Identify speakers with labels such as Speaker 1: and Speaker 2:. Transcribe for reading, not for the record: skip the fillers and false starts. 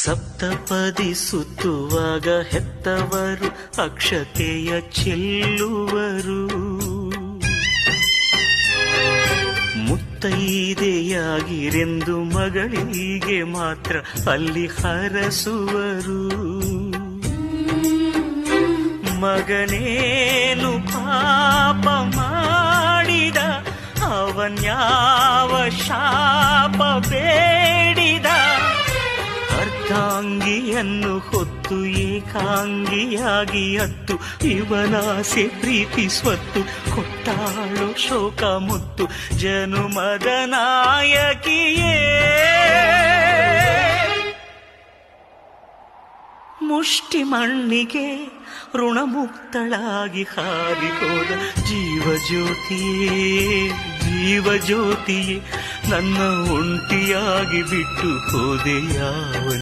Speaker 1: ಸಪ್ತಪದಿ ಸುತ್ತುವಾಗ ಹೆತ್ತವರು ಅಕ್ಷತೆಯ ಚೆಲ್ಲುವರು. ಮುತ್ತೈದೆಯಾಗಿರೆಂದು ಮಗಳಿಗೆ ಮಾತ್ರ ಅಲ್ಲಿ ಹರಸುವರು. ಮಗನೇನು ಪಾಪ ಮಾಡಿದ, ಅವನ್ಯಾವ ಶಾಪ ಬೇಡಿದ, ಅರ್ಧಾಂಗಿಯನ್ನು ಹೊತ್ತು ಏಕಾಂಗಿಯಾಗಿ ಅತ್ತು, ಇವನಾಸೆ ಪ್ರೀತಿ ಸ್ವತ್ತು, ಕೊಟ್ಟಾಳು ಶೋಕ ಮುತ್ತು, ಜನುಮದ ನಾಯಕಿಯೇ. ಮುಷ್ಟಿ ಮಣ್ಣಿಗೆ ಋಣಮುಕ್ತಳಾಗಿ ಹಾರಿಹೋದ ಜೀವಜ್ಯೋತಿಯೇ, ಜೀವಜ್ಯೋತಿಯೇ, ನನ್ನ ಒಂಟಿಯಾಗಿ ಬಿಟ್ಟು ಹೋದೆ ಯಾವ